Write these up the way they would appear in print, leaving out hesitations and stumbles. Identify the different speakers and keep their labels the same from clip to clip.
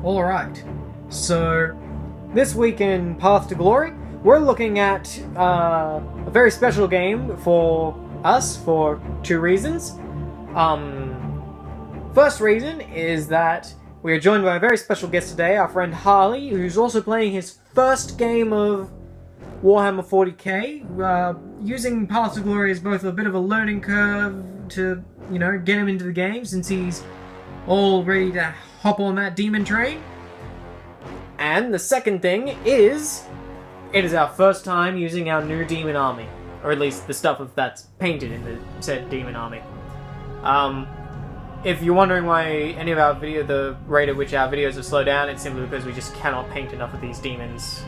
Speaker 1: Alright, so this week in Path to Glory, we're looking at a very special game for us for two reasons. First reason is that we are joined by a very special guest today, our friend Harley, who's also playing his first game of Warhammer 40k, using Path to Glory as both a bit of a learning curve to, you know, get him into the game since he's all ready to hop on that demon train. And the second thing is, it is our first time using our new Demon Army. Or at least the stuff that's painted in the said Demon Army. If you're wondering why any of our the rate at which our videos have slowed down, it's simply because we just cannot paint enough of these demons.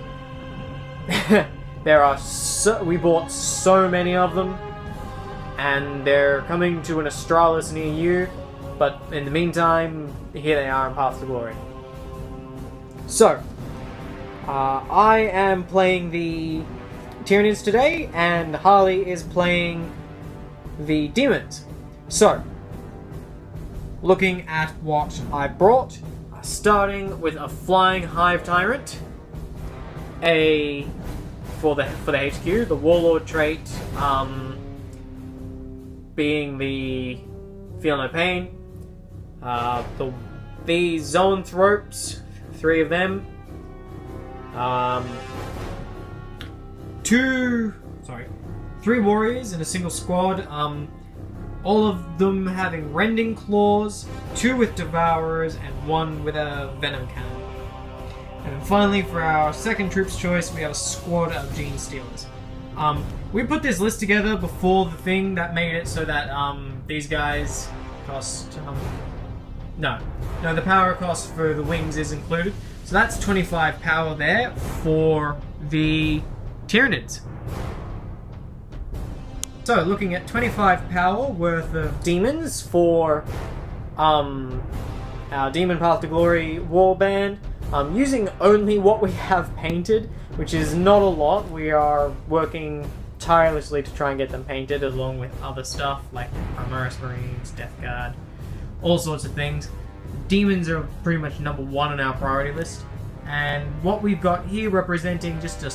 Speaker 1: We bought so many of them, and they're coming to an Astralis near you, but in the meantime, here they are in Path to Glory. So, I am playing the Tyranids today, and Harley is playing the Demons. So, looking at what I brought, starting with a Flying Hive Tyrant, for the HQ, the Warlord trait being the Feel No Pain, the Zoanthropes, 3 of them, 3 warriors in a single squad, all of them having Rending Claws, 2 with Devourers, and 1 with a Venom Cannon. And then finally, for our second troops choice, we have a squad of Gene Stealers. We put this list together before the thing that made it so that these guys cost... No, the power cost for the wings is included. So that's 25 power there for the Tyranids. So, looking at 25 power worth of demons for our Demon Path to Glory warband, using only what we have painted, which is not a lot. We are working tirelessly to try and get them painted, along with other stuff like Primaris Marines, Death Guard, all sorts of things. Demons are pretty much number 1 on our priority list, and what we've got here representing just a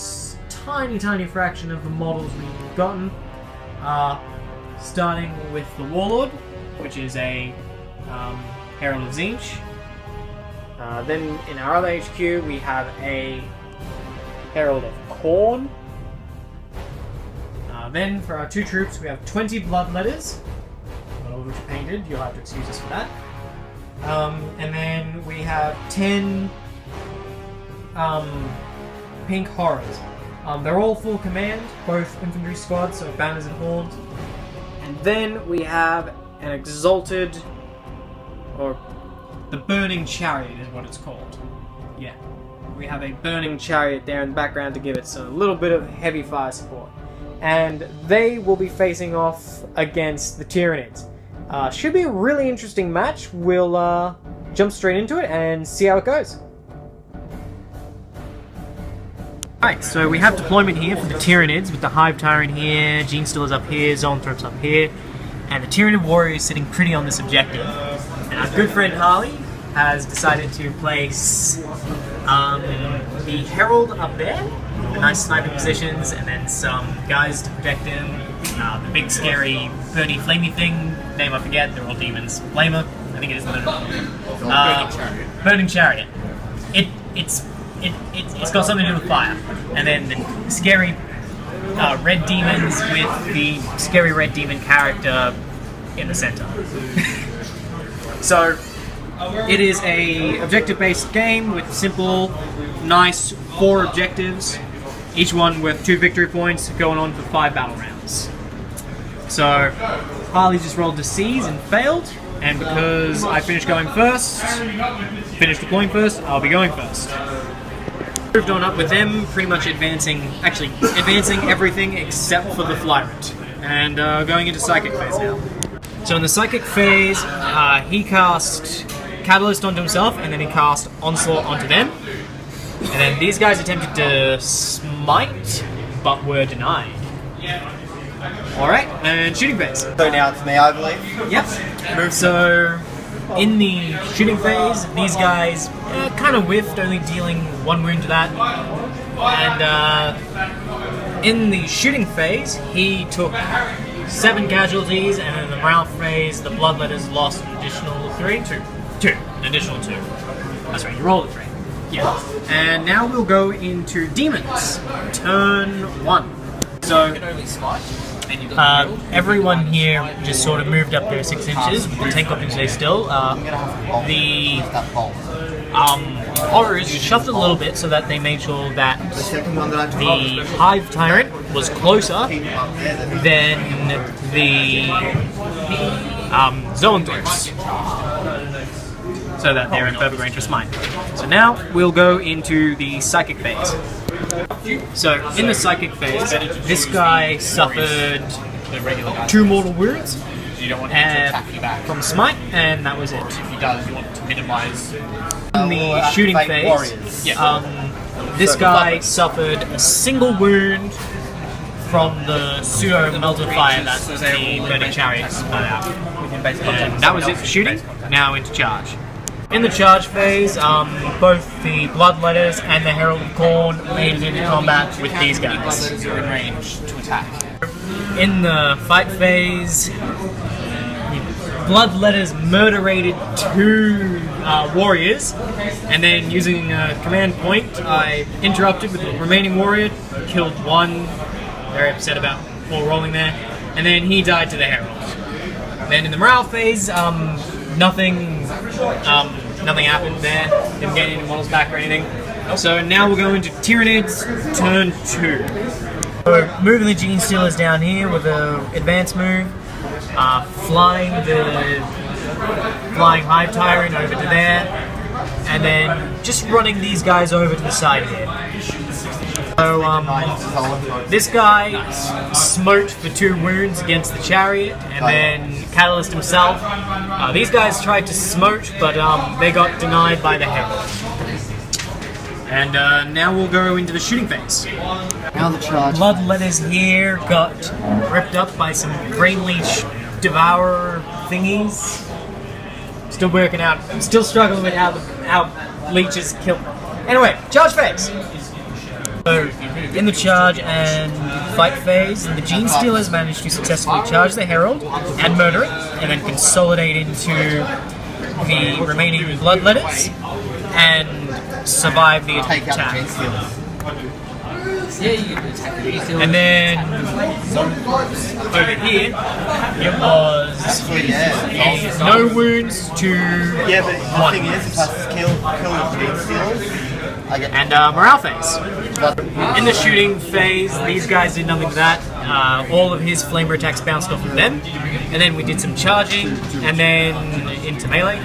Speaker 1: tiny fraction of the models we've gotten. Starting with the Warlord, which is a Herald of Tzeentch. Then in our other HQ we have a Herald of Khorne. Then for our 2 troops we have 20 Bloodletters, all of which are painted, you'll have to excuse us for that. And then we have 10 Pink Horrors. They're all full command, both infantry squads, so banners and horns. And then we have an Exalted, or the Burning Chariot is what it's called. Yeah, we have a Burning Chariot there in the background to give it a little bit of heavy fire support. And they will be facing off against the Tyranids. Should be a really interesting match. We'll jump straight into it and see how it goes. Right, so we have deployment here for the Tyranids, with the Hive Tyrant here, Gene Stealers up here, Zoanthropes up here, and the Tyranid Warrior is sitting pretty on this objective. And our good friend Harley has decided to place the Herald up there, the nice sniping positions, and then some guys to protect him. The big scary birdie flamey thing, name I forget, they're all demons. Flamer, I think it is the Burning Chariot. It's got something to do with fire. And then the scary red demons with the scary red demon character in the center. So, it is a objective-based game with simple, nice 4 objectives, each one with 2 victory points, going on for 5 battle rounds. So, Harley just rolled to seize and failed, and because I finished deploying first, I'll be going first. Moved on up with them, pretty much advancing everything except for the fly route, and going into Psychic phase now. So in the Psychic phase, he cast Catalyst onto himself, and then he cast Onslaught onto them. And then these guys attempted to smite, but were denied. Alright, and shooting phase.
Speaker 2: So now it's me, I believe.
Speaker 1: Yep. So in the shooting phase, these guys kind of whiffed, only dealing 1 wound to that. And in the shooting phase, he took 7 casualties, and in the morale phase, the Bloodletters lost an additional 3? 2. An additional 2. That's right, you rolled a 3. Yeah. And now we'll go into Demons. Turn 1. So, everyone here just sort of moved up there 6 inches. The tank up stay still. The horrors shuffled a little bit so that they made sure that the Hive Tyrant was closer than the Zoanthropes, so that they're in further range of smite. So now we'll go into the Psychic phase. So in the Psychic phase, this guy suffered 2 mortal wounds from smite, and that was it.
Speaker 2: If he does, you want to minimize.
Speaker 1: In the shooting phase, this guy suffered a single wound from the pseudo melted fire that the burning chariots put out. And that was it for shooting. Now into charge. In the charge phase, both the Bloodletters and the Herald of Khorne made it into combat with these guys.
Speaker 2: You're in range to attack.
Speaker 1: In the fight phase, Bloodletters murderated 2 warriors, and then using a command point, I interrupted with the remaining warrior, killed 1, very upset about full rolling there, and then he died to the Heralds. Then in the morale phase, nothing happened there, didn't get any models back or anything. So now we'll go into Tyranids, turn 2. So moving the Gene Stealers down here with an advanced move, flying Hive Tyrant over to there, and then just running these guys over to the side here. So this guy smote for 2 wounds against the chariot, and then Catalyst himself. These guys tried to smote, but they got denied by the Herald. And now we'll go into the shooting phase.
Speaker 3: Now the charge.
Speaker 1: Bloodletters here got ripped up by some Greenleech Devourer thingies. Still working out. I'm still struggling with how leeches kill. Anyway, charge phase. So, in the charge and fight phase, the Gene Stealers managed to successfully charge the Herald and murder it, and then consolidate into the remaining Bloodletters and survive the attack. And then over here, it was no wounds to 1. And morale phase. In the shooting phase, these guys did nothing to that. All of his flamer attacks bounced off of them, and then we did some charging, and then into melee.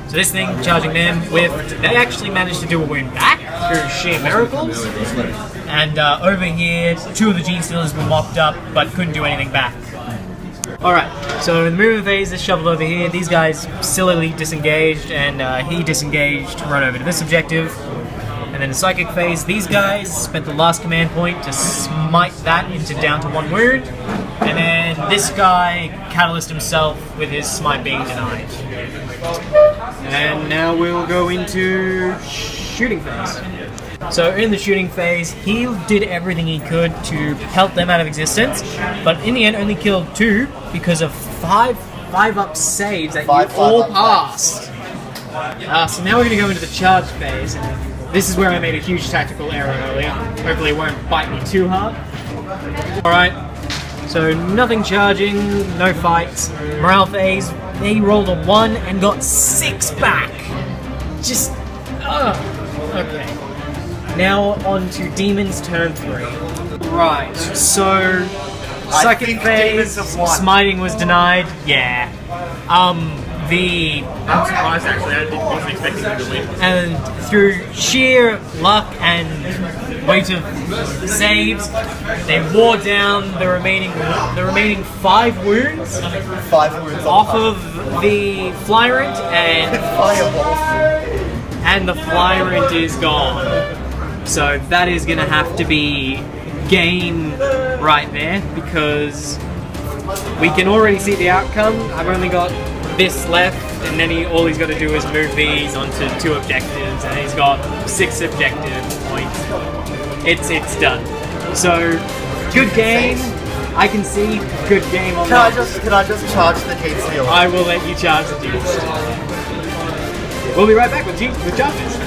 Speaker 1: So this thing, charging them with, they actually managed to do a wound back through sheer miracles. And over here, 2 of the Gene Stealers were mopped up, but couldn't do anything back. Alright, so in the movement phase, this shovel over here, these guys sillily disengaged, and he disengaged to run over to this objective. And then the Psychic phase, these guys spent the last command point to smite that into down to 1 wound. And then this guy, Catalyst himself, with his smite being denied. And now we'll go into shooting phase. So in the shooting phase, he did everything he could to help them out of existence, but in the end only killed 2 because of 5 up saves that you all passed. So now we're going to go into the charge phase. This is where I made a huge tactical error earlier. Hopefully it won't bite me too hard. Alright, so nothing charging, no fights. Morale phase, they rolled a 1 and got 6 back. Just, okay. Now on to Demons turn 3. Right, so Psychic phase, smiting was denied. Yeah.
Speaker 2: I'm surprised actually, I wasn't expecting him to win.
Speaker 1: And through sheer luck and weight of saves, they wore down the remaining 5 wounds.
Speaker 3: 5 wounds
Speaker 1: off of the Flyrant, and the Flyrant is gone. So that is going to have to be game right there, because we can already see the outcome. I've only got this left, and then all he's got to do is move these onto 2 objectives, and he's got 6 objective points. It's done. So, good game. I can see good game on that.
Speaker 3: Can I just charge the Deep Steel?
Speaker 1: I will let you charge the Deep Steel. We'll be right back with charges.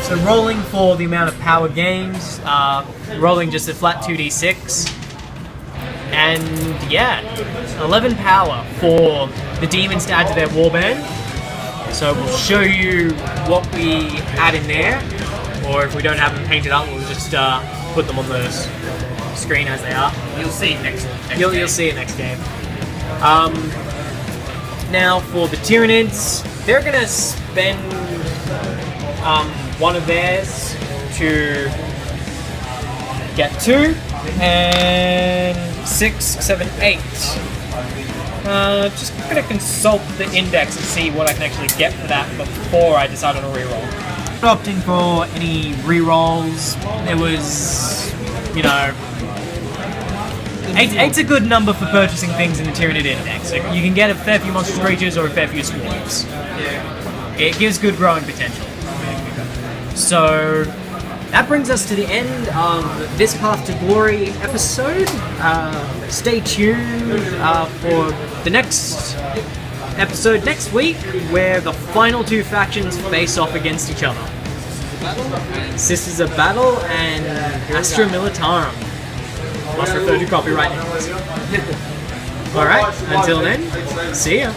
Speaker 1: So rolling for the amount of power gains, rolling just a flat 2d6. And yeah, 11 power for the demons to add to their warband. So we'll show you what we add in there, or if we don't have them painted up, we'll just put them on the screen as they are.
Speaker 2: You'll see next
Speaker 1: You'll see it next game. Now for the Tyranids, they're gonna spend one of theirs to get 2 and 6, 7, 8. Just gonna consult the index and see what I can actually get for that before I decide on a reroll. Opting for any rerolls, there was, you know, 8's a good number for purchasing things in the Tyranid index. Like, you can get a fair few monstrous creatures or a fair few swarms. It gives good growing potential. So that brings us to the end of this Path to Glory episode. Stay tuned for the next episode next week, where the final 2 factions face off against each other. Sisters of Battle and Astra Militarum. Must refer to copyright names. Alright, until then, see ya.